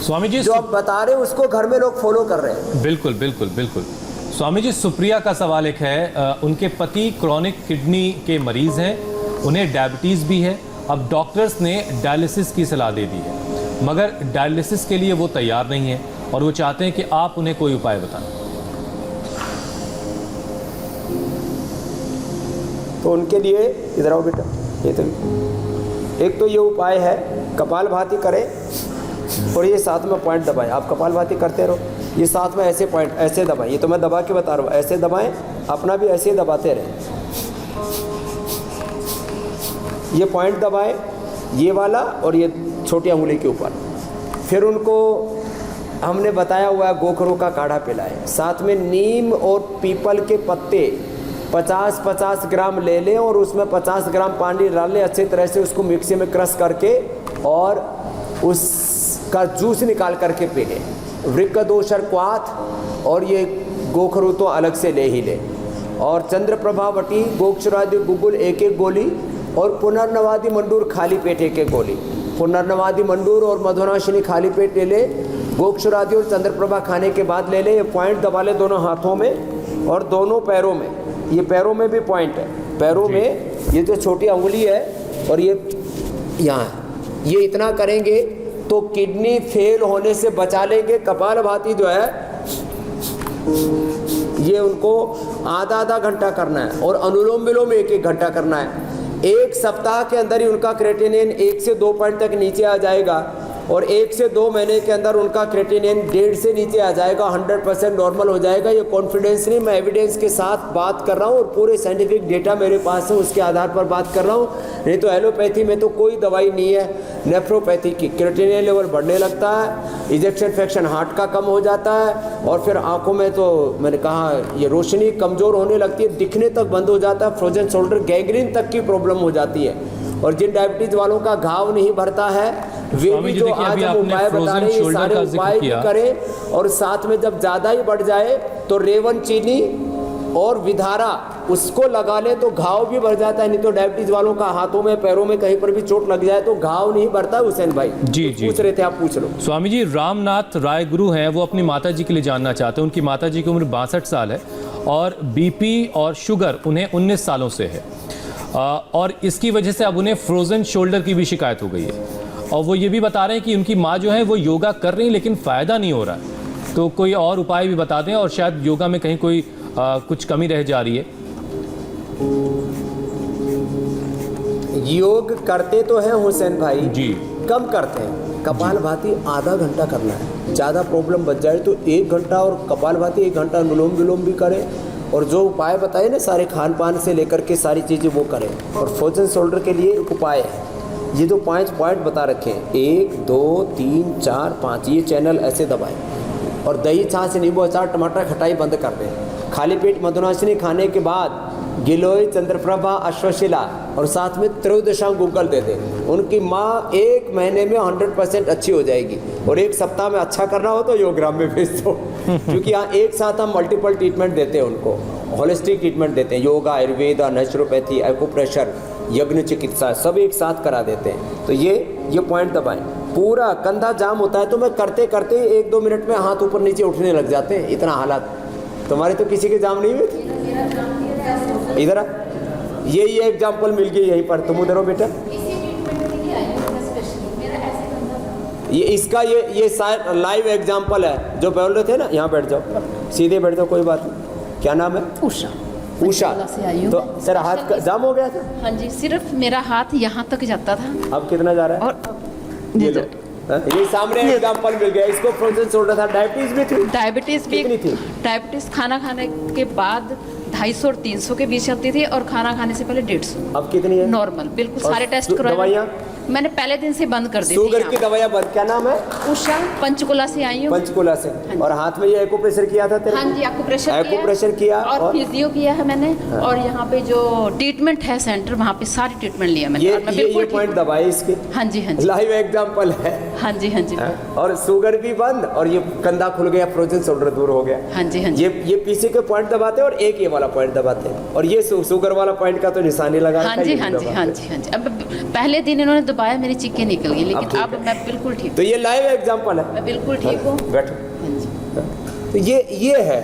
Speaker 1: स्वामी जी,
Speaker 3: जो आप बता रहे हैं उसको घर में लोग फॉलो कर रहे हैं।
Speaker 1: बिल्कुल बिल्कुल बिल्कुल। स्वामी जी, सुप्रिया का सवाल एक है, उनके पति क्रॉनिक किडनी के मरीज हैं, उन्हें डायबिटीज़ भी है। अब डॉक्टर्स ने डायलिसिस की सलाह दे दी है, मगर डायलिसिस के लिए वो तैयार नहीं है और वो चाहते हैं कि आप उन्हें कोई उपाय बताएं।
Speaker 3: तो उनके लिए इधर आओ बेटा, ये तो एक तो ये उपाय है, कपालभाति करें और ये साथ में पॉइंट दबाएं। आप कपालभाति करते रहो, ये साथ में ऐसे पॉइंट ऐसे दबाएं। ये तो मैं दबा के बता रहा हूँ, ऐसे दबाएं, अपना भी ऐसे दबाते रहें। ये पॉइंट दबाएं, ये वाला और ये छोटी अंगुली के ऊपर। फिर उनको हमने बताया हुआ है गोखरू का काढ़ा पिलाएं, साथ में नीम और पीपल के पत्ते 50-50 ग्राम ले लें और उसमें 50 ग्राम पानी डाल लें, अच्छी तरह से उसको मिक्सी में क्रश करके और उसका जूस निकाल करके पी लें। वृक्क दोषर क्वाथ और ये गोखरू तो अलग से ले ही लें। और चंद्रप्रभावटी, गोक्षरादि गुगुल एक एक गोली और पुनर्नवादि मंडूर खाली पेट एक एक गोली। पुनर्नवादि मंडूर और मधुनाशिनी खाली पेट ले ले, गोक्षरादि और चंद्रप्रभा खाने के बाद ले ले। ये पॉइंट दबा ले दोनों हाथों में और दोनों पैरों में, ये पैरों में भी पॉइंट है, पैरों में ये जो छोटी अंगुली है और ये यहाँ, ये इतना करेंगे तो किडनी फेल होने से बचा लेंगे। कपालभाति जो है ये उनको आधा घंटा करना है और अनुलोम विलोम 1-1 घंटा करना है। 1 सप्ताह के अंदर ही उनका क्रेटिनिन 1 से 2 पॉइंट तक नीचे आ जाएगा और 1 से 2 महीने के अंदर उनका क्रेटिनिन 1.5 से नीचे आ जाएगा, 100% नॉर्मल हो जाएगा। ये कॉन्फिडेंस नहीं, मैं एविडेंस के साथ बात कर रहा हूँ और पूरे साइंटिफिक डेटा मेरे पास है, उसके आधार पर बात कर रहा हूँ। नहीं तो एलोपैथी में तो कोई दवाई नहीं है। नेफ्रोपैथी की क्रेटिनिन लेवल बढ़ने लगता है, इजेक्शन फ्रैक्शन हार्ट का कम हो जाता है और फिर आंखों में तो मैंने कहा ये रोशनी कमज़ोर होने लगती है, दिखने तक बंद हो जाता है, फ्रोजन शोल्डर गैंग्रीन तक की प्रॉब्लम हो जाती है। और जिन डायबिटीज़ वालों का घाव नहीं भरता है वे भी जो आज हम उपाय बता रहे हैं, ये सारे उपाय भी करें। और साथ में जब ज़्यादा ही बढ़ जाए तो रेवन चीनी और विधारा उसको लगा ले तो घाव भी भर जाता है। नहीं तो डायबिटीज वालों का हाथों में पैरों में कहीं पर भी चोट लग जाए तो घाव नहीं भरता। हुसैन भाई
Speaker 1: जी
Speaker 3: पूछ रहे थे, आप पूछ लो।
Speaker 1: स्वामी जी, रामनाथ राय गुरु हैं, वो अपनी माता जी के लिए जानना चाहते हैं। उनकी माता जी की उम्र 62 साल है और बीपी और शुगर उन्हें 19 सालों से है और इसकी वजह से अब उन्हें फ्रोजन शोल्डर की भी शिकायत हो गई है। और वो ये भी बता रहे हैं कि उनकी माँ जो है वो योगा कर रही है लेकिन फ़ायदा नहीं हो रहा है। तो कोई और उपाय भी बता दें और शायद योगा में कहीं कोई कुछ कमी रह जा रही है।
Speaker 3: योग करते तो हैं हुसैन भाई
Speaker 1: जी,
Speaker 3: कम करते हैं। कपालभाति आधा घंटा करना है, ज़्यादा प्रॉब्लम बच जाए तो 1 घंटा और कपालभाति 1 घंटा अनुलोम विलोम भी करें। और जो उपाय बताए ना सारे खान पान से लेकर के सारी चीज़ें वो करें। और फ्रोजन शोल्डर के लिए एक उपाय है, ये जो 5 पॉइंट बता रखे हैं 1 2 3 4 5, ये चैनल ऐसे दबाएं और दही छाछ नींबू अचार टमाटर खटाई बंद कर दें। खाली पेट मधुनाशिनी खाने के बाद गिलोय चंद्रप्रभा अश्वशिला और साथ में त्रयोदशांग गूगल दे दें। उनकी माँ 1 महीने में 100% अच्छी हो जाएगी। और 1 सप्ताह में अच्छा करना हो तो योगराम में भेज दो क्योंकि यहाँ एक साथ हम मल्टीपल ट्रीटमेंट देते हैं उनको, होलिस्टिक ट्रीटमेंट देते हैं, योगा, आयुर्वेदा, नेचुरोपैथी, एक्यूप्रेशर, यज्ञ चिकित्सा सब एक साथ करा देते हैं। तो ये पॉइंट दबाएं। पूरा कंधा जाम होता है तो मैं करते करते 1-2 मिनट में हाथ ऊपर नीचे उठने लग जाते हैं, इतना हालात। तुम्हारे तो किसी के जाम नहीं हुए थे? इधर यही एग्जाम्पल मिल गई यहीं पर। तुम उधर हो बेटा। ये इसका ये लाइव एग्जांपल है जो बोल रहे थे ना। यहाँ बैठ जाओ, सीधे बैठ जाओ, कोई बात नहीं। क्या नाम है?
Speaker 9: उषा।
Speaker 3: उषा
Speaker 9: से आई हूँ।
Speaker 3: तो सर हाथ का जाम हो गया था?
Speaker 9: हाँ जी, सिर्फ मेरा हाथ यहाँ तक जाता था।
Speaker 3: अब कितना जा रहा है?
Speaker 9: और
Speaker 3: ये लो, ये सामने एग्जांपल मिल गया। इसको फ्रोजन शोल्डर था। डायबिटीज भी थी?
Speaker 9: डायबिटीज भी
Speaker 3: कितनी थी?
Speaker 9: डायबिटीज खाना खाने के बाद 250 और 300 के बीच चलती थी और खाना खाने से पहले 150।
Speaker 3: अब कितनी है?
Speaker 9: नॉर्मल, बिल्कुल।
Speaker 3: और
Speaker 9: सारे टेस्ट करवाए
Speaker 3: दवाइयाँ?
Speaker 9: मैंने पहले दिन से बंद कर दी थी।
Speaker 3: शुगर की दवाइयाँ बंद। क्या नाम है?
Speaker 9: उषा, पंचकुला से आई हूँ।
Speaker 3: पंचकुला से। और हाथ में ये एक्यूप्रेशर किया था तेरे?
Speaker 9: हाँ जी,
Speaker 3: एक्यूप्रेशर किया
Speaker 9: और फिजियो किया है मैंने। और यहाँ पे जो ट्रीटमेंट है सेंटर, वहाँ पे सारी ट्रीटमेंट लिया मैंने। और मैं बिल्कुल
Speaker 3: ये पॉइंट दबाए इसके।
Speaker 9: हाँ जी, हाँ जी,
Speaker 3: लाइव एग्जांपल है।
Speaker 9: हाँ जी, हाँ जी,
Speaker 3: और शुगर भी बंद और ये कंधा खुल गया, फ्रोजन शोल्डर दूर हो गया।
Speaker 9: हाँ जी, हाँ जी।
Speaker 3: ये पीछे के पॉइंट दबाते हैं और एक ये वाला पॉइंट दबाते हैं और ये शुगर वाला पॉइंट का तो निशानी लगा
Speaker 9: हाँ जी, हाँ जी, हाँ जी, हाँ जी। अब पहले दिन इन्होंने दबाया, मेरी चीखें निकल गई, लेकिन अब मैं बिल्कुल ठीक।
Speaker 3: तो ये लाइव एग्जांपल है।
Speaker 9: मैं बिल्कुल ठीक हूँ।
Speaker 3: बैठो।
Speaker 9: हाँ जी।
Speaker 3: तो ये है।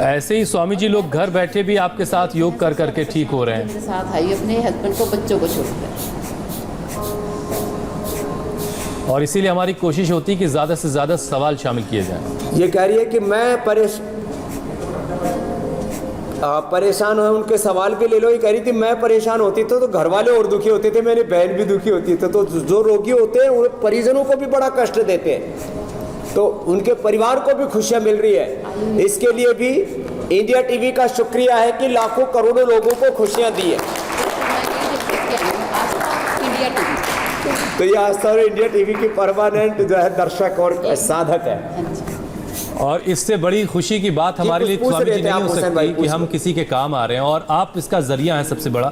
Speaker 1: ऐसे ही स्वामी जी लोग घर बैठे भी आपके साथ योग कर करके ठीक हो रहे हैं।
Speaker 9: मेरे साथ आई अपने हस्बैंड को, बच्चों को छोड़कर।
Speaker 1: और इसीलिए हमारी कोशिश होती है कि ज़्यादा से ज़्यादा सवाल शामिल किए जाएं।
Speaker 3: ये कह रही है कि मैं परेशान है। उनके सवाल भी ले लो। ये कह रही थी मैं परेशान होती तो घर वाले और दुखी होते थे, मेरी बहन भी दुखी होती थी। तो जो रोगी होते हैं उन्हें परिजनों को भी बड़ा कष्ट देते हैं, तो उनके परिवार को भी खुशियां मिल रही है। इसके लिए भी इंडिया टीवी का शुक्रिया है कि लाखों करोड़ों लोगों को खुशियां दी है। तो ये आस्था और इंडिया टीवी की परमानेंट जो है दर्शक और साधक है।
Speaker 1: और इससे बड़ी खुशी की बात हमारे लिए स्वामी जी नहीं हो सकती कि हम किसी के काम आ रहे हैं और आप इसका जरिया हैं। सबसे बड़ा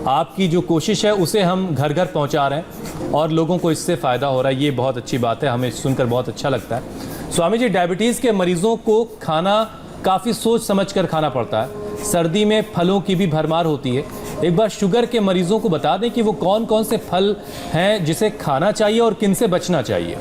Speaker 1: आपकी जो कोशिश है उसे हम घर घर पहुंचा रहे हैं और लोगों को इससे फ़ायदा हो रहा है। ये बहुत अच्छी बात है, हमें सुनकर बहुत अच्छा लगता है। स्वामी जी, डायबिटीज़ के मरीजों को खाना काफ़ी सोच समझ कर खाना पड़ता है। सर्दी में फलों की भी भरमार होती है। एक बार शुगर के मरीजों को बता दें कि वो कौन कौन से फल हैं जिसे खाना चाहिए और किन से बचना चाहिए।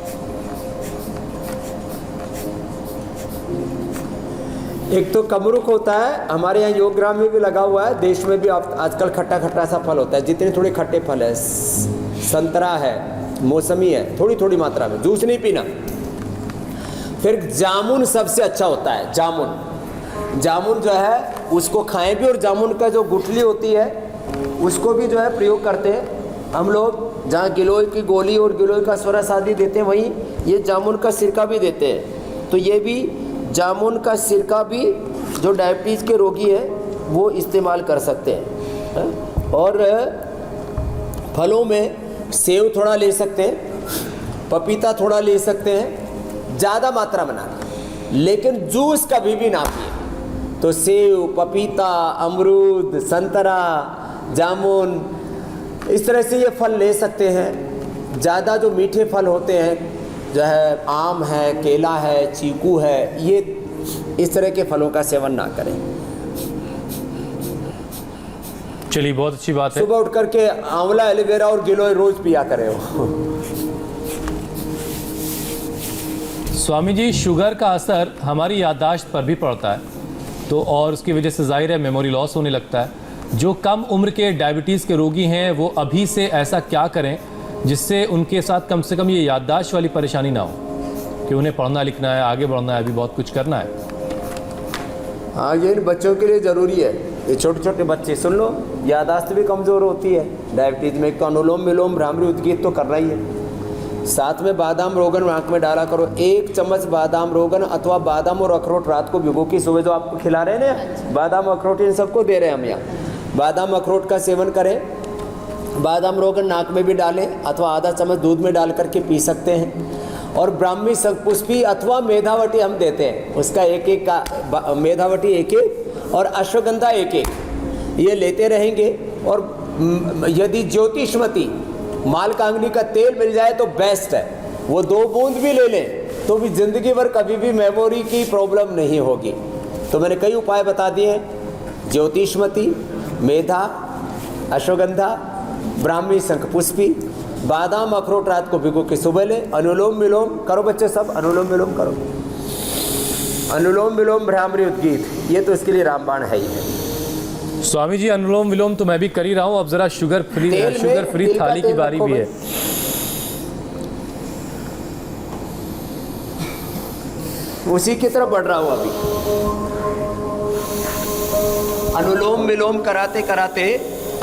Speaker 3: एक तो कमरुख होता है, हमारे यहाँ योग ग्राम में भी लगा हुआ है। देश में भी आजकल खट्टा खट्टा सा फल होता है। जितने थोड़े खट्टे फल है, संतरा है, मौसमी है, थोड़ी थोड़ी मात्रा में, जूस नहीं पीना। फिर जामुन सबसे अच्छा होता है। जामुन जो है उसको खाएं भी, और जामुन का जो गुठली होती है उसको भी जो है प्रयोग करते हैं हम लोग। जहाँ गिलोय की गोली और गिलोय का स्वरस आदि देते हैं, वहीं ये जामुन का सिरका भी देते हैं। तो ये भी जामुन का सिरका भी जो डायबिटीज़ के रोगी है वो इस्तेमाल कर सकते हैं। और फलों में सेव थोड़ा ले सकते हैं, पपीता थोड़ा ले सकते हैं, ज़्यादा मात्रा में ना, लेकिन जूस कभी भी ना पिए। तो सेव, पपीता, अमरूद, संतरा, जामुन, इस तरह से ये फल ले सकते हैं। ज़्यादा जो मीठे फल होते हैं, जो है आम है, केला है, चीकू है, ये इस तरह के फलों का सेवन ना करें।
Speaker 1: चलिए, बहुत अच्छी बात है।
Speaker 3: सुबह उठ करके आंवला, एलोवेरा और गिलोय रोज पिया करें।
Speaker 1: स्वामी जी, शुगर का असर हमारी याददाश्त पर भी पड़ता है, तो और उसकी वजह से जाहिर है मेमोरी लॉस होने लगता है। जो कम उम्र के डायबिटीज़ के रोगी हैं वो अभी से ऐसा क्या करें जिससे उनके साथ कम से कम ये याददाश्त वाली परेशानी ना हो कि उन्हें पढ़ना लिखना है, आगे बढ़ना है, अभी बहुत कुछ करना है।
Speaker 3: हाँ, ये इन बच्चों के लिए ज़रूरी है। ये छोटे छोटे बच्चे, सुन लो, याददाश्त भी कमज़ोर होती है डायबिटीज़ में। तो अनुलोम विलोम भ्रामरी उद्गीत तो करना ही है। साथ में बादाम रोगन आँख में डाला करो। 1 चम्मच बादाम रोगन अथवा बादाम और अखरोट रात को भिगो के सुबह जो आपको खिला रहे हैं ना, बादाम अखरोट इन सबको दे रहे हैं हम यहाँ। बादाम अखरोट का सेवन करें। बादाम रोगन नाक में भी डालें अथवा आधा चम्मच दूध में डाल करके पी सकते हैं। और ब्राह्मी शंखपुष्पी अथवा मेधावटी हम देते हैं, उसका एक का मेधावटी एक और अश्वगंधा एक ये लेते रहेंगे। और यदि ज्योतिषमती मालकांगनी का तेल मिल जाए तो बेस्ट है, वो 2 बूंद भी ले लें तो भी ज़िंदगी भर कभी भी मेमोरी की प्रॉब्लम नहीं होगी। तो मैंने कई उपाय बता दिए हैं। ज्योतिषमती, मेधा, अश्वगंधा, ब्राह्मी शंखपुष्पी, बादाम अखरोट रात को भिगो के सुबह ले। अनुलोम विलोम करो बच्चे, सब अनुलोम विलोम करो। अनुलोम विलोम भ्रामरी उद्गीत, ये तो इसके लिए रामबाण है ही है।
Speaker 1: स्वामी जी, अनुलोम विलोम तो मैं भी कर ही रहा हूँ। अब जरा शुगर फ्री थाली की बारी भी है।
Speaker 3: उसी की तरफ बढ़ रहा हूँ अभी। अनुलोम विलोम कराते कराते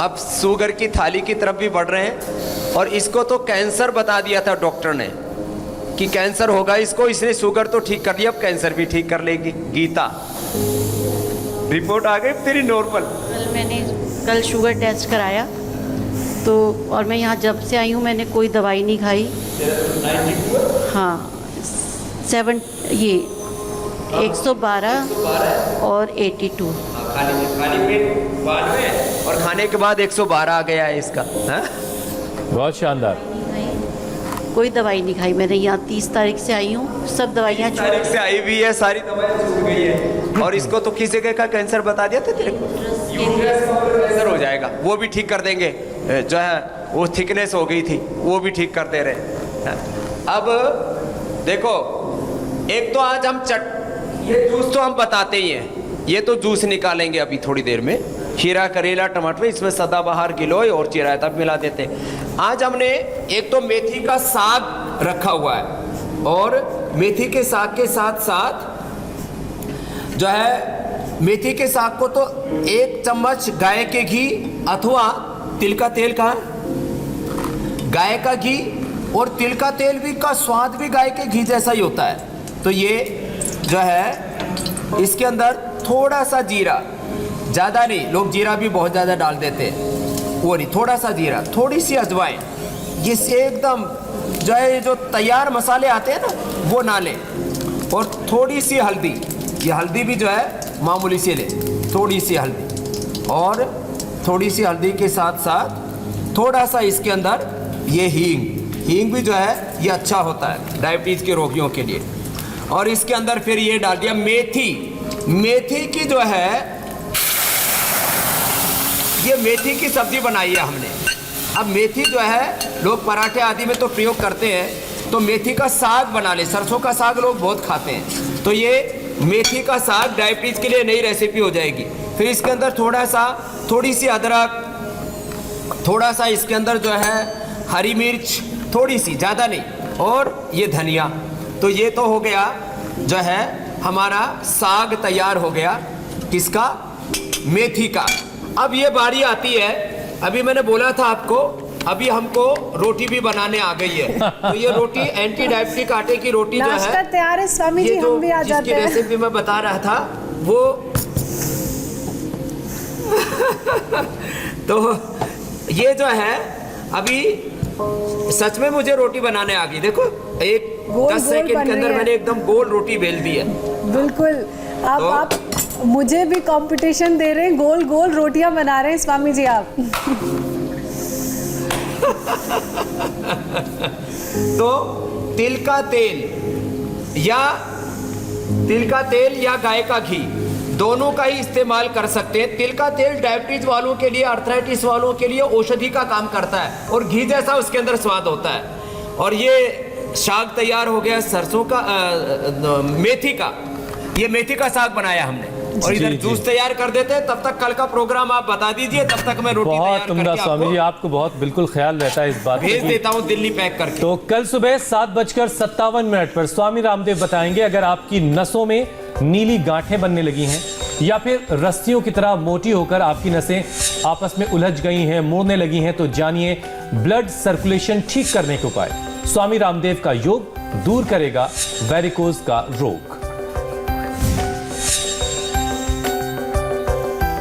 Speaker 3: अब शुगर की थाली की तरफ भी बढ़ रहे हैं। और इसको तो कैंसर बता दिया था डॉक्टर ने कि कैंसर होगा इसको, इसने शुगर तो ठीक कर लिया, अब कैंसर भी ठीक कर लेगी। गीता, रिपोर्ट आ गई तेरी नॉर्मल।
Speaker 9: कल शुगर टेस्ट कराया तो, और मैं यहाँ जब से आई हूँ मैंने कोई दवाई नहीं खाई। हाँ 112 और 82।
Speaker 3: खाली पेट 92 और खाने के बाद 112 आ गया है इसका। हाँ?
Speaker 1: बहुत शानदार।
Speaker 9: कोई दवाई नहीं खाई मैंने, यहाँ 30 तारीख से आई हूँ, सब दवाइयाँ
Speaker 3: तारीख से आई हुई है, सारी दवाइयाँ छूट गई है। और इसको तो किसी का कैंसर बता दिया था तेरे को, कैंसर हो जाएगा, वो भी ठीक कर देंगे। जो है वो थिकनेस हो गई थी वो भी ठीक कर दे रहे। अब देखो, एक तो आज हम ये जूस तो हम बताते ही हैं, ये तो जूस निकालेंगे अभी थोड़ी देर में। खीरा, करेला, टमाटर, इसमें सदाबहार, गिलोय और चिरायता मिला देते हैं। आज हमने एक तो मेथी का साग रखा हुआ है, और मेथी के साग के साथ साथ जो है मेथी के साग को तो 1 चम्मच गाय के घी अथवा तिल का तेल का, गाय का घी और तिल का तेल भी का स्वाद भी गाय के घी जैसा ही होता है। तो ये जो है इसके अंदर थोड़ा सा जीरा, ज़्यादा नहीं, लोग जीरा भी बहुत ज़्यादा डाल देते हैं, वो नहीं, थोड़ा सा जीरा, थोड़ी सी अजवाइन, ये एकदम जो है जो तैयार मसाले आते हैं ना वो ना लें। और थोड़ी सी हल्दी, ये हल्दी भी जो है मामूली सी लें, थोड़ी सी हल्दी, और थोड़ी सी हल्दी के साथ साथ थोड़ा सा इसके अंदर ये हींग भी जो है ये अच्छा होता है डायबिटीज़ के रोगियों के लिए। और इसके अंदर फिर ये डाल दिया मेथी की जो है ये मेथी की सब्जी बनाई है हमने। अब मेथी जो है लोग पराठे आदि में तो प्रयोग करते हैं, तो मेथी का साग बना ले। सरसों का साग लोग बहुत खाते हैं, तो ये मेथी का साग डायबिटीज़ के लिए नई रेसिपी हो जाएगी। फिर इसके अंदर थोड़ी सी अदरक, थोड़ा सा इसके अंदर जो है हरी मिर्च, थोड़ी सी, ज़्यादा नहीं, और ये धनिया। तो ये तो हो गया जो है हमारा साग तैयार हो गया, किसका? मेथी का। अब ये बारी आती है, अभी मैंने बोला था आपको, अभी हमको रोटी भी बनाने आ गई है। तो ये रोटी एंटी डायबिटिक आटे की रोटी जो है,
Speaker 2: नाश्ता तैयार है स्वामी जी, हम भी आ जाते हैं।
Speaker 3: रेसिपी मैं बता रहा था वो तो ये जो है अभी सच में मुझे रोटी बनाने आ गई। देखो 10 सेकंड के अंदर मैंने एकदम गोल रोटी बेल दी है।
Speaker 2: बिल्कुल। अब
Speaker 3: तो,
Speaker 2: आप मुझे भी कंपटीशन दे रहे हैं, गोल गोल रोटियां बना रहे हैं स्वामी जी आप।
Speaker 3: तो तिल का तेल या गाय का घी दोनों का ही इस्तेमाल कर सकते हैं। तिल का तेल डायबिटीज वालों के लिए, अर्थराइटिस वालों के लिए औषधि का काम करता है, और घी जैसा उसके अंदर स्वाद होता है। और ये साग तैयार हो गया सरसों का, मेथी का, ये मेथी का साग बनाया हमने, और इधर जूस तैयार कर देते हैं। तब तक कल का प्रोग्राम आप बता दीजिए, तब तक मैं रोटी
Speaker 1: बहुत उम्दा स्वामी जी, आपको बहुत बिल्कुल ख्याल रहता है इस बात
Speaker 3: भेज देता हूँ दिल्ली पैक करके।
Speaker 1: तो कल सुबह 7:57 पर स्वामी रामदेव बताएंगे, अगर आपकी नसों में नीली गांठें बनने लगी हैं या फिर रस्सियों की तरह मोटी होकर आपकी नसें आपस में उलझ गई हैं, मुड़ने लगी हैं, तो जानिए ब्लड सर्कुलेशन ठीक करने के उपाय। स्वामी रामदेव का योग दूर करेगा वेरिकोज का रोग।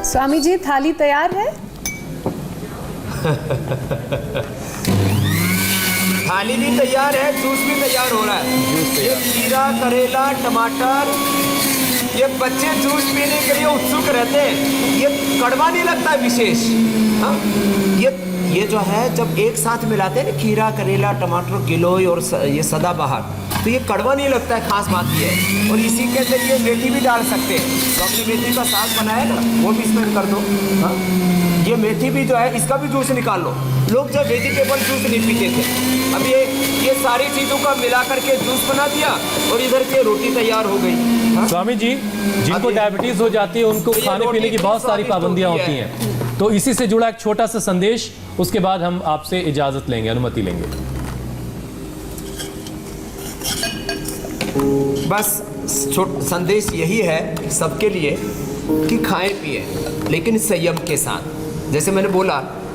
Speaker 2: स्वामी जी थाली तैयार है?
Speaker 3: थाली भी तैयार है, जूस भी तैयार हो रहा है। ये खीरा, करेला, टमाटर, ये बच्चे जूस पीने के लिए उत्सुक रहते हैं। ये कड़वा नहीं लगता है विशेष। हाँ, ये जो है जब एक साथ मिलाते हैं ना, खीरा, करेला, टमाटर, गिलोय और ये सदाबहार, तो ये कड़वा नहीं लगता है, खास बात ये है। और इसी के अंदर ये मेथी भी डाल सकते हैं, तो हमने मेथी का साग बनाया ना, वो भी इसमें कर दो। हाँ, ये मेथी भी जो है इसका भी जूस निकाल लो। लोग जब वेजिटेबल जूस नहीं पीते थे, अब ये सारी चीज़ों का मिला करके जूस बना दिया, और इधर की रोटी तैयार हो गई। हाँ?
Speaker 1: स्वामी जी, जिनको डायबिटीज हो जाती है उनको खाने पीने की बहुत सारी पाबंदियां होती हैं, तो इसी से जुड़ा एक छोटा सा संदेश, उसके बाद हम आपसे इजाजत लेंगे, अनुमति लेंगे।
Speaker 3: बस संदेश यही है सबके लिए कि खाएं पिए, लेकिन संयम के साथ। जैसे मैंने बोला,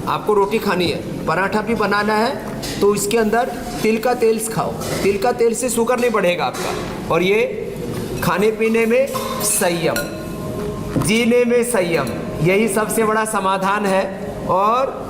Speaker 3: आपको रोटी खानी है, पराठा भी बनाना है, तो इसके अंदर तिल का तेल खाओ। तिल का तेल से शुगर नहीं बढ़ेगा आपका। और ये खाने पीने में संयम, जीने में संयम, यही सबसे बड़ा समाधान है। और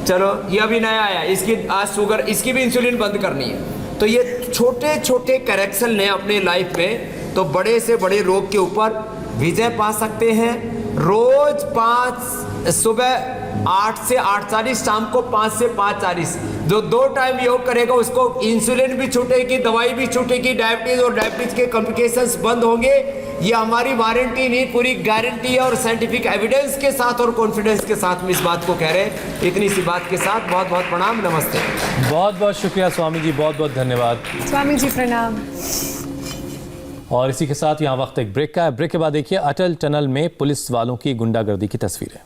Speaker 3: चलो, ये अभी नया आया, इसकी आज शुगर, इसकी भी इंसुलिन बंद करनी है। तो ये छोटे छोटे करेक्शन लें अपने लाइफ में, तो बड़े से बड़े रोग के ऊपर विजय पा सकते हैं। रोज 5 सुबह 8 से 8:40, शाम को 5 से 5:40, जो 2 टाइम योग करेगा उसको इंसुलिन भी छूटेगी, दवाई भी छूटेगी, डायबिटीज और डायबिटीज के कॉम्प्लिकेशंस बंद होंगे। ये हमारी वारंटी नहीं, पूरी गारंटी है, और साइंटिफिक एविडेंस के साथ और कॉन्फिडेंस के साथ में इस बात को कह रहे हैं। इतनी सी बात के साथ बहुत बहुत प्रणाम, नमस्ते।
Speaker 1: बहुत बहुत शुक्रिया स्वामी जी, बहुत बहुत धन्यवाद
Speaker 2: स्वामी जी, प्रणाम।
Speaker 1: और इसी के साथ यहाँ वक्त एक ब्रेक का है। ब्रेक के बाद देखिए अटल टनल में पुलिस वालों की गुंडागर्दी की तस्वीरें।